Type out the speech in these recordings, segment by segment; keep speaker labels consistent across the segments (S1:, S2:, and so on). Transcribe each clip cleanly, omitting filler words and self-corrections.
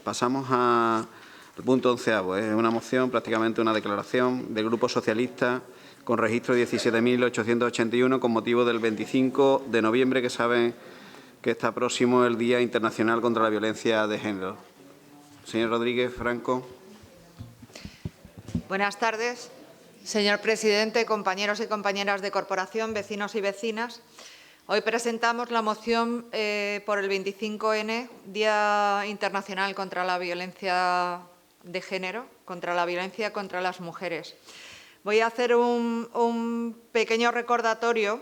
S1: Pasamos al punto 11º. Es una moción, prácticamente una declaración del Grupo Socialista con registro 17.881 con motivo del 25 de noviembre, que saben que está próximo el Día Internacional contra la Violencia de Género. Señor Rodríguez Franco.
S2: Buenas tardes, señor presidente, compañeros y compañeras de corporación, vecinos y vecinas. Hoy presentamos la moción por el 25N, Día Internacional contra la Violencia de Género, contra la violencia contra las mujeres. Voy a hacer un pequeño recordatorio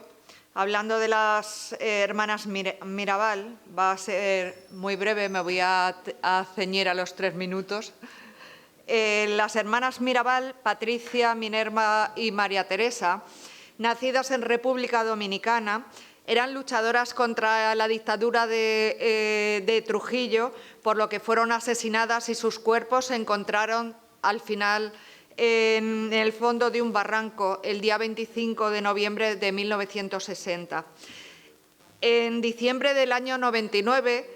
S2: hablando de las hermanas Mirabal. Va a ser muy breve, me voy a ceñir a los 3 minutos. Las hermanas Mirabal, Patricia, Minerva y María Teresa, nacidas en República Dominicana, eran luchadoras contra la dictadura de Trujillo, por lo que fueron asesinadas y sus cuerpos se encontraron al final en el fondo de un barranco el día 25 de noviembre de 1960. En diciembre del año 99,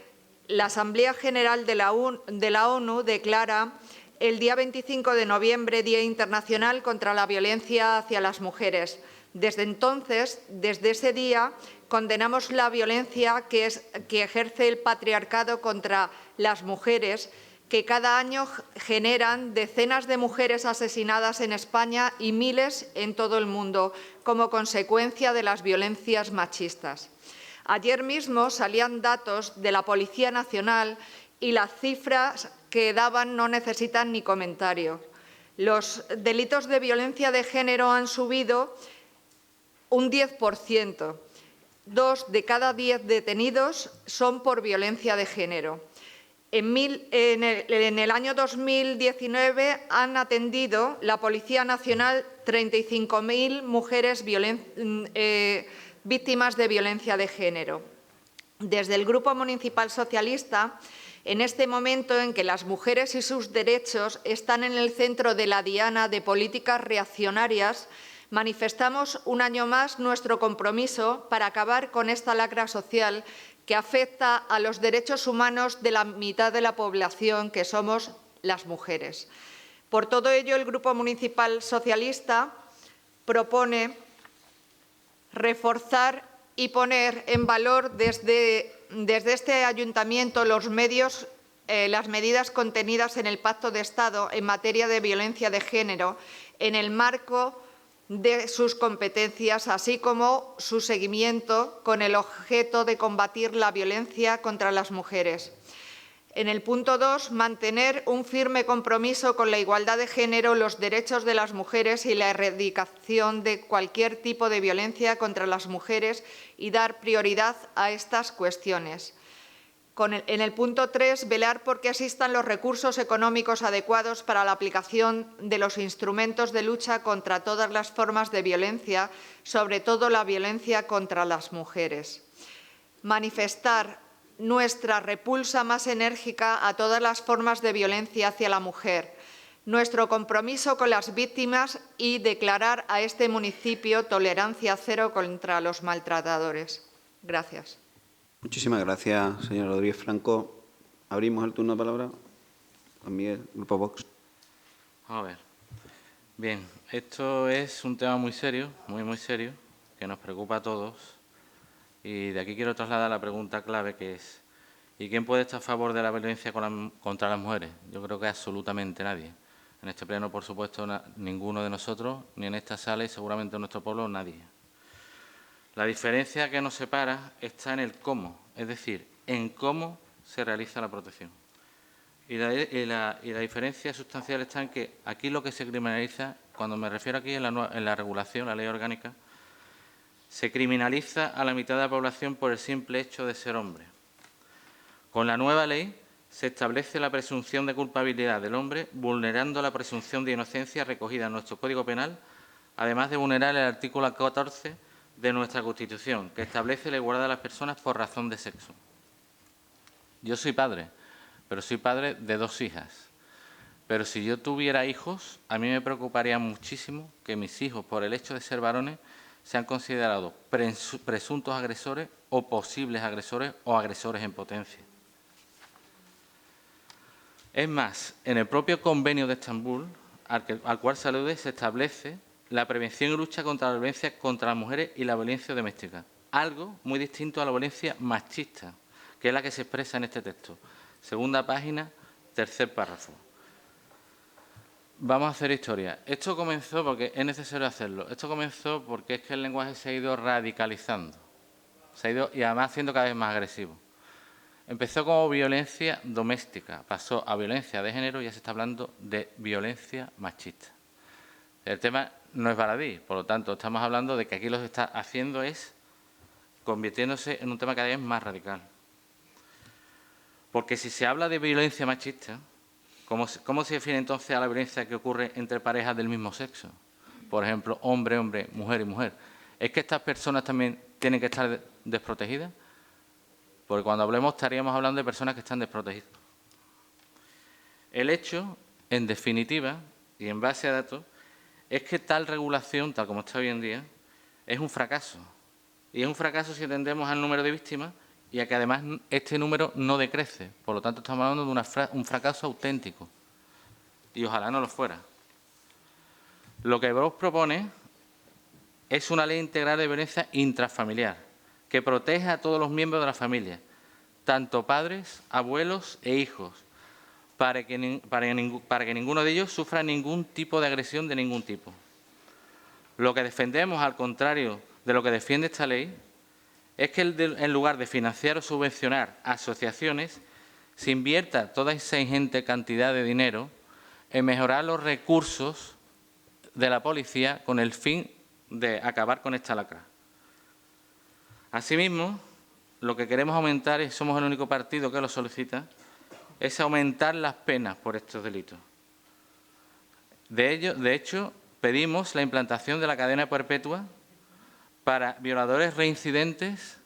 S2: la Asamblea General de la ONU declara el día 25 de noviembre Día Internacional contra la Violencia hacia las Mujeres. Desde entonces, desde ese día, condenamos la violencia que ejerce el patriarcado contra las mujeres, que cada año generan decenas de mujeres asesinadas en España y miles en todo el mundo como consecuencia de las violencias machistas. Ayer mismo salían datos de la Policía Nacional y las cifras que daban no necesitan ni comentario. Los delitos de violencia de género han subido un 10%. 2 de cada 10 detenidos son por violencia de género. En el año 2019 han atendido la Policía Nacional 35.000 mujeres víctimas de violencia de género. Desde el Grupo Municipal Socialista, en este momento en que las mujeres y sus derechos están en el centro de la diana de políticas reaccionarias, manifestamos un año más nuestro compromiso para acabar con esta lacra social que afecta a los derechos humanos de la mitad de la población, que somos las mujeres. Por todo ello, el Grupo Municipal Socialista propone reforzar y poner en valor desde este ayuntamiento las medidas contenidas en el Pacto de Estado en materia de violencia de género en el marco de sus competencias, así como su seguimiento con el objeto de combatir la violencia contra las mujeres. En el punto 2, mantener un firme compromiso con la igualdad de género, los derechos de las mujeres y la erradicación de cualquier tipo de violencia contra las mujeres y dar prioridad a estas cuestiones. En el punto 3, velar por que existan los recursos económicos adecuados para la aplicación de los instrumentos de lucha contra todas las formas de violencia, sobre todo la violencia contra las mujeres. Manifestar nuestra repulsa más enérgica a todas las formas de violencia hacia la mujer, nuestro compromiso con las víctimas y declarar a este municipio tolerancia cero contra los maltratadores. Gracias.
S1: Muchísimas gracias, señor Rodríguez Franco. Abrimos el turno de palabra. También el Grupo Vox.
S3: A ver. Bien, esto es un tema muy serio, muy serio, que nos preocupa a todos. Y de aquí quiero trasladar la pregunta clave, que es ¿y quién puede estar a favor de la violencia contra las mujeres? Yo creo que absolutamente nadie. En este pleno, por supuesto, ninguno de nosotros, ni en esta sala y seguramente en nuestro pueblo, nadie. La diferencia que nos separa está en el cómo, es decir, en cómo se realiza la protección. Y la diferencia sustancial está en que aquí lo que se criminaliza, cuando me refiero aquí en la regulación, la ley orgánica, se criminaliza a la mitad de la población por el simple hecho de ser hombre. Con la nueva ley se establece la presunción de culpabilidad del hombre, vulnerando la presunción de inocencia recogida en nuestro Código Penal, además de vulnerar el artículo 14 de nuestra Constitución, que establece la igualdad de las personas por razón de sexo. Yo soy padre, pero soy padre de 2 hijas. Pero si yo tuviera hijos, a mí me preocuparía muchísimo que mis hijos, por el hecho de ser varones, sean considerados presuntos agresores o posibles agresores o agresores en potencia. Es más, en el propio Convenio de Estambul, al cual se alude, se establece la prevención y lucha contra la violencia contra las mujeres y la violencia doméstica. Algo muy distinto a la violencia machista, que es la que se expresa en este texto. Segunda página, tercer párrafo. Vamos a hacer historia. Esto comenzó porque es necesario hacerlo. Esto comenzó porque es que el lenguaje se ha ido radicalizando. Y además siendo cada vez más agresivo. Empezó como violencia doméstica, pasó a violencia de género y ya se está hablando de violencia machista. El tema no es baladí, por lo tanto, estamos hablando de que aquí lo que está haciendo es convirtiéndose en un tema cada vez más radical. Porque si se habla de violencia machista, ¿cómo se define entonces a la violencia que ocurre entre parejas del mismo sexo? Por ejemplo, hombre, hombre, mujer y mujer. ¿Es que estas personas también tienen que estar desprotegidas? Porque cuando hablemos estaríamos hablando de personas que están desprotegidas. El hecho, en definitiva, y en base a datos, es que tal regulación, tal como está hoy en día, es un fracaso. Y es un fracaso si atendemos al número de víctimas y a que además este número no decrece. Por lo tanto, estamos hablando de un fracaso auténtico. Y ojalá no lo fuera. Lo que Vox propone es una ley integral de violencia intrafamiliar que proteja a todos los miembros de la familia, tanto padres, abuelos e hijos, para que ninguno de ellos sufra ningún tipo de agresión de ningún tipo. Lo que defendemos, al contrario de lo que defiende esta ley, es que en lugar de financiar o subvencionar asociaciones, se invierta toda esa ingente cantidad de dinero en mejorar los recursos de la policía con el fin de acabar con esta lacra. Asimismo, lo que queremos aumentar, y somos el único partido que lo solicita, es aumentar las penas por estos delitos. De hecho, pedimos la implantación de la cadena perpetua para violadores reincidentes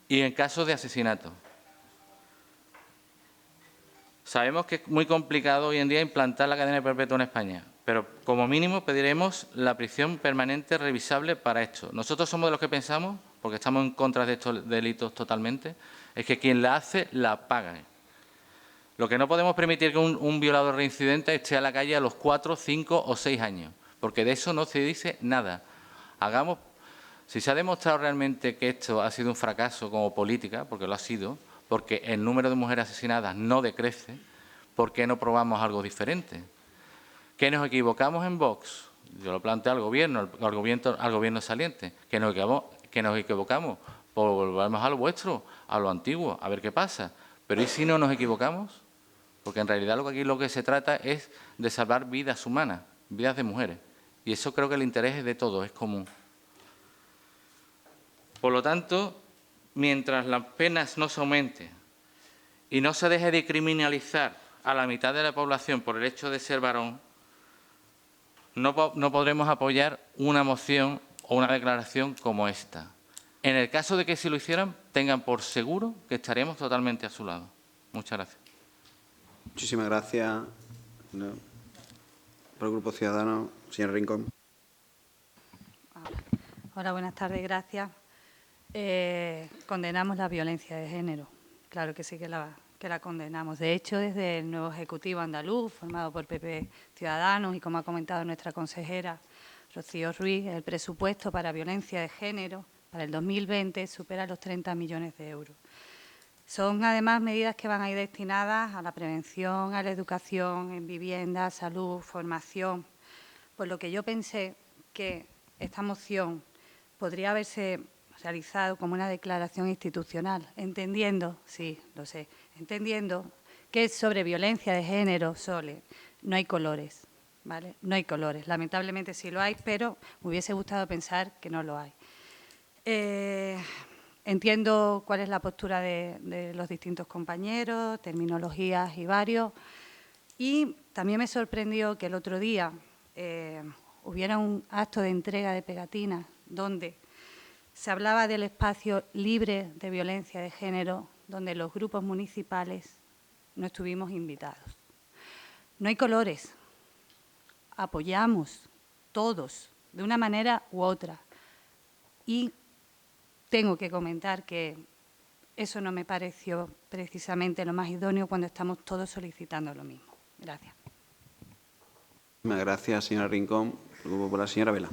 S3: y en casos de asesinato. Sabemos que es muy complicado hoy en día implantar la cadena perpetua en España, pero como mínimo pediremos la prisión permanente revisable para esto. Nosotros somos de los que pensamos, porque estamos en contra de estos delitos totalmente, es que quien la hace, la paga. Lo que no podemos permitir que un violador reincidente esté a la calle a los 4, 5 o 6 años, porque de eso no se dice nada. Si se ha demostrado realmente que esto ha sido un fracaso como política, porque lo ha sido, porque el número de mujeres asesinadas no decrece, ¿por qué no probamos algo diferente? ¿Que nos equivocamos en Vox? Yo lo planteo al gobierno saliente, que nos equivocamos, pues volvamos a lo vuestro, a lo antiguo, a ver qué pasa. Pero ¿y si no nos equivocamos? Porque en realidad aquí lo que se trata es de salvar vidas humanas, vidas de mujeres. Y eso creo que el interés es de todos, es común. Por lo tanto, mientras las penas no se aumenten y no se deje de criminalizar a la mitad de la población por el hecho de ser varón, no podremos apoyar una moción o una declaración como esta. En el caso de que si lo hicieran, tengan por seguro que estaríamos totalmente a su lado. Muchas gracias.
S1: Muchísimas gracias. Por el Grupo Ciudadanos, señor Rincón.
S4: Hola, buenas tardes, gracias. Condenamos la violencia de género. Claro que sí que la condenamos. De hecho, desde el nuevo Ejecutivo andaluz, formado por PP Ciudadanos y, como ha comentado nuestra consejera Rocío Ruiz, el presupuesto para violencia de género para el 2020 supera los 30 millones de euros. Son, además, medidas que van a ir destinadas a la prevención, a la educación, en vivienda, salud, formación. Por lo que yo pensé que esta moción podría haberse realizado como una declaración institucional, entendiendo, sí, lo sé, entendiendo que sobre violencia de género, Sole, no hay colores, ¿vale? No hay colores. Lamentablemente sí lo hay, pero me hubiese gustado pensar que no lo hay. Entiendo cuál es la postura de los distintos compañeros, terminologías y varios. Y también me sorprendió que el otro día hubiera un acto de entrega de pegatinas donde se hablaba del espacio libre de violencia de género, donde los grupos municipales no estuvimos invitados. No hay colores. Apoyamos todos, de una manera u otra. Y tengo que comentar que eso no me pareció precisamente lo más idóneo cuando estamos todos solicitando lo mismo. Gracias.
S1: Muchas gracias, señora Rincón. Luego por la señora Vela.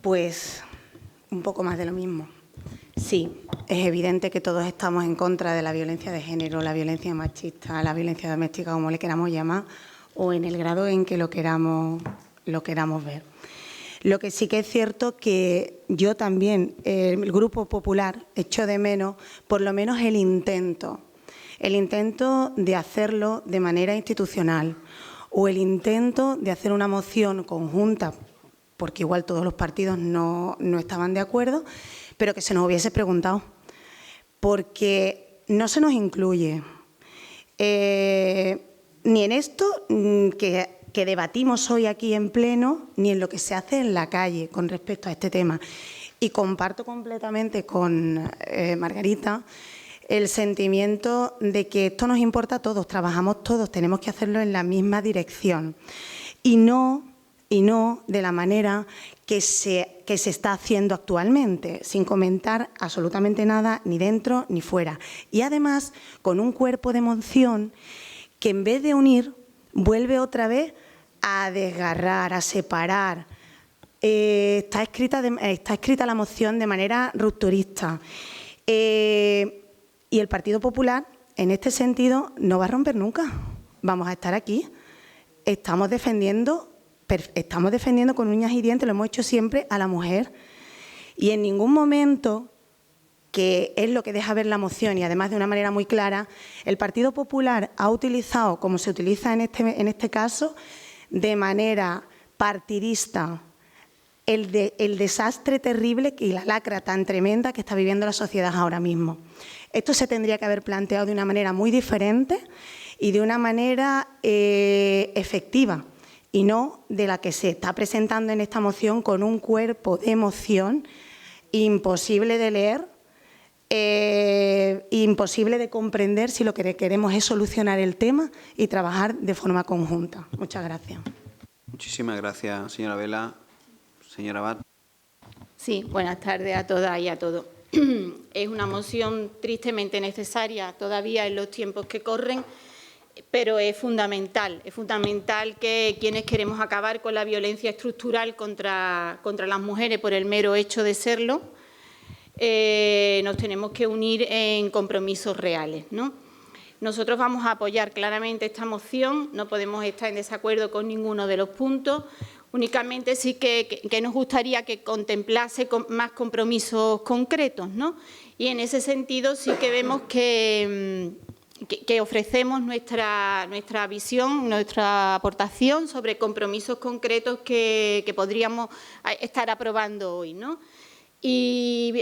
S5: Pues un poco más de lo mismo. Sí, es evidente que todos estamos en contra de la violencia de género, la violencia machista, la violencia doméstica, como le queramos llamar, o en el grado en que lo queramos ver. Lo que sí que es cierto que yo también, el Grupo Popular, echo de menos por lo menos el intento de hacerlo de manera institucional o el intento de hacer una moción conjunta, porque igual todos los partidos no estaban de acuerdo, pero que se nos hubiese preguntado, porque no se nos incluye ni en esto que debatimos hoy aquí en pleno, ni en lo que se hace en la calle con respecto a este tema. Y comparto completamente con Margarita el sentimiento de que esto nos importa a todos, trabajamos todos, tenemos que hacerlo en la misma dirección y no de la manera que se está haciendo actualmente, sin comentar absolutamente nada, ni dentro ni fuera. Y además, con un cuerpo de moción que en vez de unir, vuelve otra vez a desgarrar, a separar. Está escrita la moción de manera rupturista. Y el Partido Popular, en este sentido, no va a romper nunca. Vamos a estar aquí. Estamos defendiendo con uñas y dientes, lo hemos hecho siempre, a la mujer. Y en ningún momento, que es lo que deja ver la moción y además de una manera muy clara, el Partido Popular ha utilizado, como se utiliza en este caso, de manera partidista, el desastre terrible y la lacra tan tremenda que está viviendo la sociedad ahora mismo. Esto se tendría que haber planteado de una manera muy diferente y de una manera efectiva, y no de la que se está presentando en esta moción con un cuerpo de emoción imposible de leer, imposible de comprender si lo que queremos es solucionar el tema y trabajar de forma conjunta. Muchas gracias.
S1: Muchísimas gracias, señora Vela. Señora Abad.
S6: Sí, buenas tardes a todas y a todos. Es una moción tristemente necesaria todavía en los tiempos que corren, pero es fundamental que quienes queremos acabar con la violencia estructural contra las mujeres por el mero hecho de serlo, nos tenemos que unir en compromisos reales, ¿no? Nosotros vamos a apoyar claramente esta moción, no podemos estar en desacuerdo con ninguno de los puntos. Únicamente sí que nos gustaría que contemplase más compromisos concretos, ¿no? Y en ese sentido sí que vemos que ofrecemos nuestra visión, nuestra aportación sobre compromisos concretos que podríamos estar aprobando hoy, ¿no? Y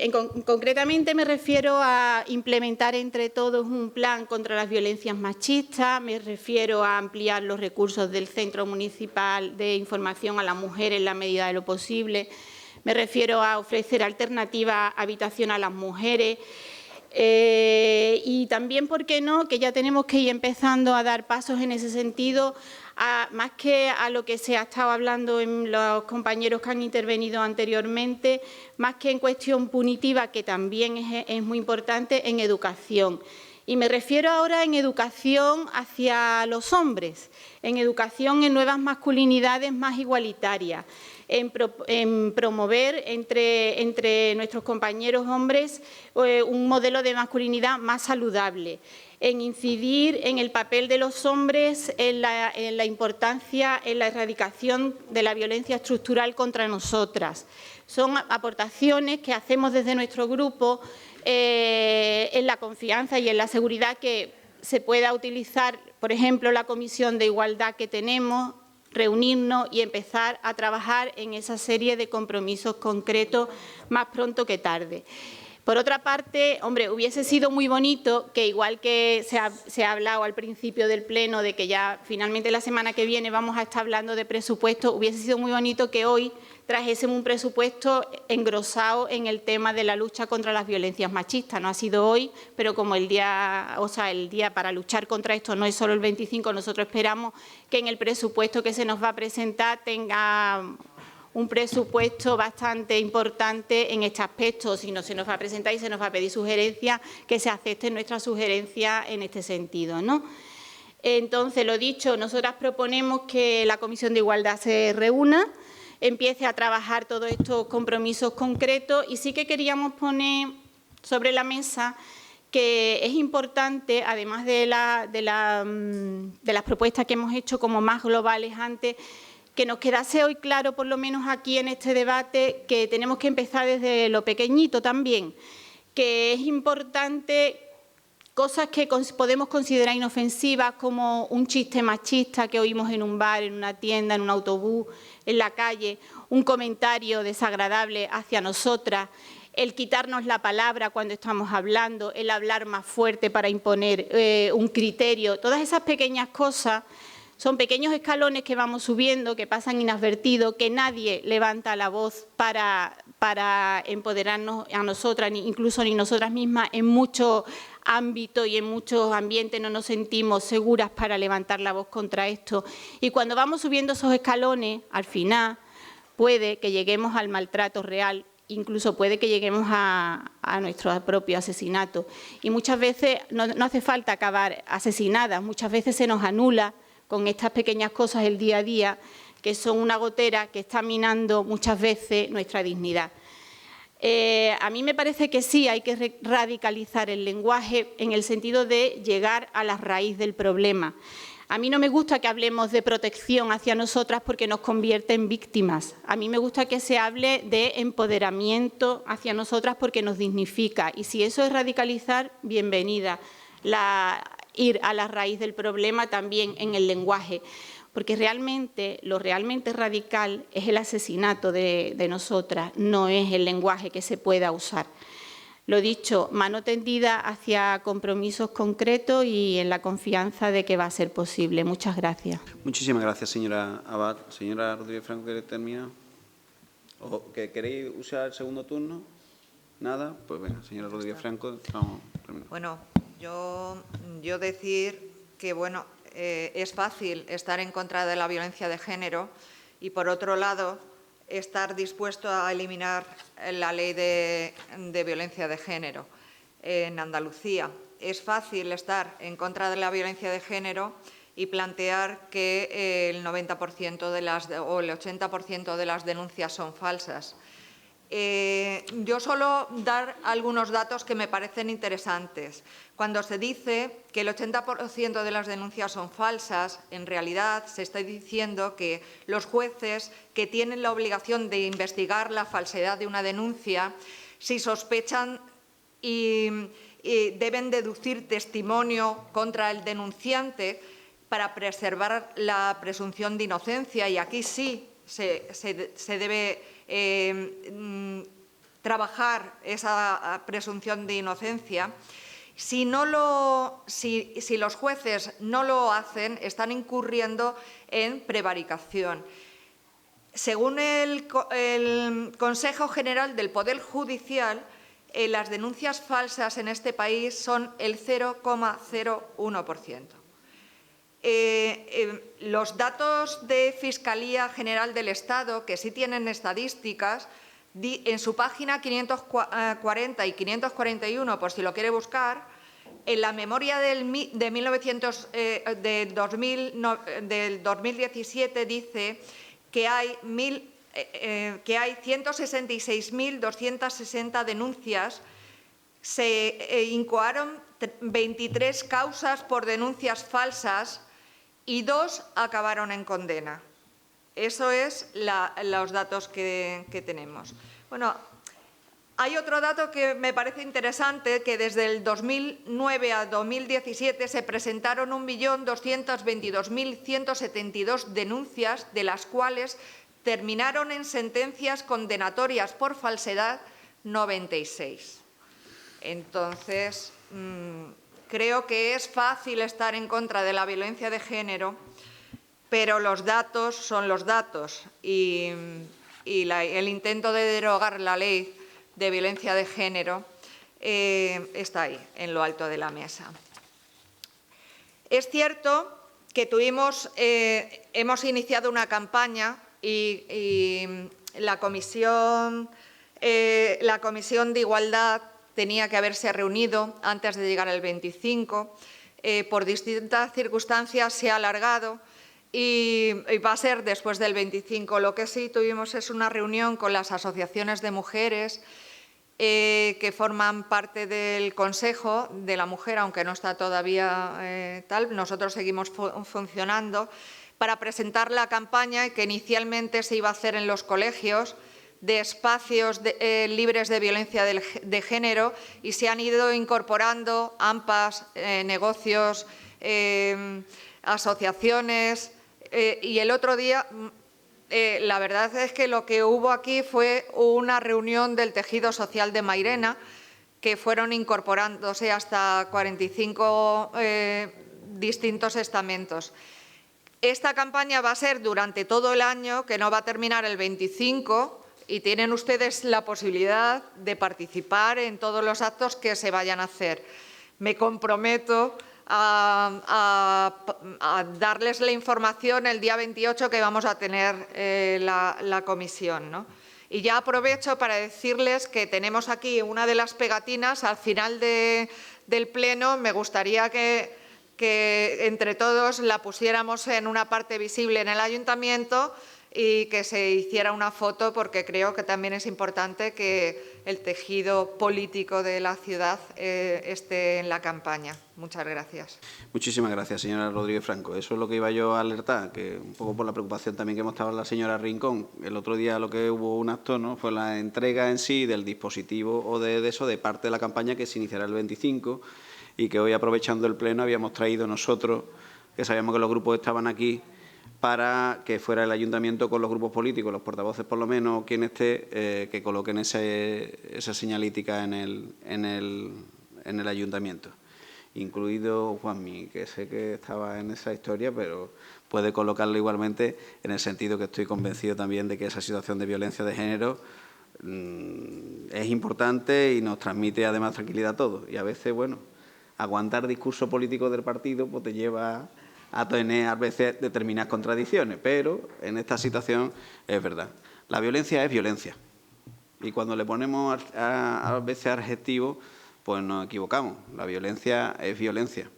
S6: concretamente me refiero a implementar entre todos un plan contra las violencias machistas, me refiero a ampliar los recursos del Centro Municipal de Información a la Mujer en la medida de lo posible, me refiero a ofrecer alternativa habitación a las mujeres y también, ¿por qué no?, que ya tenemos que ir empezando a dar pasos en ese sentido, más que a lo que se ha estado hablando en los compañeros que han intervenido anteriormente, más que en cuestión punitiva, que también es muy importante, en educación. Y me refiero ahora en educación hacia los hombres, en educación en nuevas masculinidades más igualitarias, en promover entre nuestros compañeros hombres un modelo de masculinidad más saludable, en incidir en el papel de los hombres, en la importancia, en la erradicación de la violencia estructural contra nosotras. Son aportaciones que hacemos desde nuestro grupo en la confianza y en la seguridad que se pueda utilizar, por ejemplo, la Comisión de Igualdad que tenemos, reunirnos y empezar a trabajar en esa serie de compromisos concretos más pronto que tarde. Por otra parte, hombre, hubiese sido muy bonito que, igual que se ha hablado al principio del Pleno de que ya finalmente la semana que viene vamos a estar hablando de presupuesto, hubiese sido muy bonito que hoy trajésemos un presupuesto engrosado en el tema de la lucha contra las violencias machistas. No ha sido hoy, pero como el día para luchar contra esto no es solo el 25, nosotros esperamos que en el presupuesto que se nos va a presentar tenga un presupuesto bastante importante en este aspecto. Si no se nos va a presentar y se nos va a pedir sugerencias, que se acepten nuestras sugerencias en este sentido, ¿no? Entonces, lo dicho, nosotras proponemos que la Comisión de Igualdad se reúna, empiece a trabajar todos estos compromisos concretos y sí que queríamos poner sobre la mesa que es importante, además de las propuestas que hemos hecho como más globales antes, que nos quedase hoy claro, por lo menos aquí en este debate, que tenemos que empezar desde lo pequeñito también, que es importante cosas que podemos considerar inofensivas, como un chiste machista que oímos en un bar, en una tienda, en un autobús, en la calle, un comentario desagradable hacia nosotras, el quitarnos la palabra cuando estamos hablando, el hablar más fuerte para imponer un criterio. Todas esas pequeñas cosas son pequeños escalones que vamos subiendo, que pasan inadvertidos, que nadie levanta la voz para empoderarnos a nosotras, incluso ni nosotras mismas, en muchos ámbitos y en muchos ambientes no nos sentimos seguras para levantar la voz contra esto. Y cuando vamos subiendo esos escalones, al final puede que lleguemos al maltrato real, incluso puede que lleguemos a nuestro propio asesinato. Y muchas veces no hace falta acabar asesinadas, muchas veces se nos anula con estas pequeñas cosas el día a día, que son una gotera que está minando muchas veces nuestra dignidad. A mí me parece que sí hay que radicalizar el lenguaje en el sentido de llegar a la raíz del problema. A mí no me gusta que hablemos de protección hacia nosotras porque nos convierte en víctimas. A mí me gusta que se hable de empoderamiento hacia nosotras porque nos dignifica. Y si eso es radicalizar, bienvenida. Ir a la raíz del problema también en el lenguaje, porque realmente lo realmente radical es el asesinato de nosotras, no es el lenguaje que se pueda usar. Lo dicho, mano tendida hacia compromisos concretos y en la confianza de que va a ser posible. Muchas gracias.
S1: Muchísimas gracias, señora Abad. Señora Rodríguez Franco, ¿quiere terminar? ¿O que queréis usar el segundo turno? ¿Nada? Pues venga, señora Rodríguez Franco, vamos a terminar.
S2: Bueno, yo decir que, bueno, es fácil estar en contra de la violencia de género y, por otro lado, estar dispuesto a eliminar la ley de violencia de género en Andalucía. Es fácil estar en contra de la violencia de género y plantear que el 90% o el 80% de las denuncias son falsas. Yo solo dar algunos datos que me parecen interesantes. Cuando se dice que el 80% de las denuncias son falsas, en realidad se está diciendo que los jueces que tienen la obligación de investigar la falsedad de una denuncia, si sospechan y deben deducir testimonio contra el denunciante para preservar la presunción de inocencia, y aquí sí se debe trabajar esa presunción de inocencia. Si los jueces no lo hacen, están incurriendo en prevaricación. Según el Consejo General del Poder Judicial, las denuncias falsas en este país son el 0,01%. Los datos de Fiscalía General del Estado, que sí tienen estadísticas, en su página 540 y 541, por si lo quiere buscar, en la memoria del 2017 dice que hay 166.260 denuncias, se incoaron 23 causas por denuncias falsas y 2 acabaron en condena. Eso es los datos que tenemos. Bueno, hay otro dato que me parece interesante, que desde el 2009 a 2017 se presentaron 1.222.172 denuncias, de las cuales terminaron en sentencias condenatorias por falsedad 96. Entonces, creo que es fácil estar en contra de la violencia de género, pero los datos son los datos y el intento de derogar la ley de violencia de género está ahí, en lo alto de la mesa. Es cierto que hemos iniciado una campaña y la Comisión de Igualdad tenía que haberse reunido antes de llegar al 25. Por distintas circunstancias se ha alargado y va a ser después del 25. Lo que sí tuvimos es una reunión con las asociaciones de mujeres que forman parte del Consejo de la Mujer, aunque no está todavía tal. Nosotros seguimos funcionando para presentar la campaña que inicialmente se iba a hacer en los colegios de espacios libres de violencia de género, y se han ido incorporando AMPAs, negocios, asociaciones, y el otro día la verdad es que lo que hubo aquí fue una reunión del tejido social de Mairena, que fueron incorporándose hasta 45 distintos estamentos. Esta campaña va a ser durante todo el año, que no va a terminar el 25, y tienen ustedes la posibilidad de participar en todos los actos que se vayan a hacer. Me comprometo a darles la información el día 28 que vamos a tener la comisión, ¿no? Y ya aprovecho para decirles que tenemos aquí una de las pegatinas al final del pleno. Me gustaría que entre todos la pusiéramos en una parte visible en el ayuntamiento y que se hiciera una foto, porque creo que también es importante que el tejido político de la ciudad esté en la campaña. Muchas gracias.
S1: Muchísimas gracias, señora Rodríguez Franco. Eso es lo que iba yo a alertar, que un poco por la preocupación también que mostraba la señora Rincón. El otro día lo que hubo un acto, ¿no?, fue la entrega en sí del dispositivo o de eso, de parte de la campaña que se iniciará el 25, y que hoy, aprovechando el pleno, habíamos traído nosotros, que sabíamos que los grupos estaban aquí, para que fuera el ayuntamiento con los grupos políticos, los portavoces por lo menos, quien esté, que coloquen esa señalítica en el ayuntamiento. Incluido Juanmi, que sé que estaba en esa historia, pero puede colocarlo igualmente, en el sentido que estoy convencido también de que esa situación de violencia de género es importante y nos transmite además tranquilidad a todos. Y a veces, bueno, aguantar discurso político del partido pues te lleva a tener a veces determinadas contradicciones, pero en esta situación es verdad. La violencia es violencia, y cuando le ponemos a veces adjetivos, pues nos equivocamos. La violencia es violencia,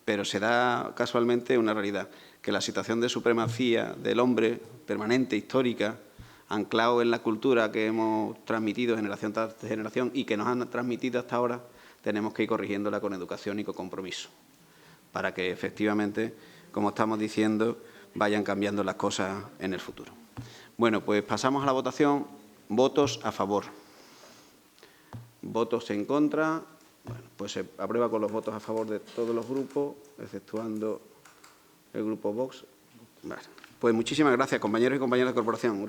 S1: pero se da casualmente una realidad, que la situación de supremacía del hombre, permanente, histórica, anclado en la cultura que hemos transmitido generación tras generación y que nos han transmitido hasta ahora, tenemos que ir corrigiéndola con educación y con compromiso, para que efectivamente, como estamos diciendo, vayan cambiando las cosas en el futuro. Bueno, pues pasamos a la votación. Votos a favor. Votos en contra. Bueno, pues se aprueba con los votos a favor de todos los grupos, exceptuando el grupo Vox. Vale. Pues muchísimas gracias, compañeros y compañeras de corporación.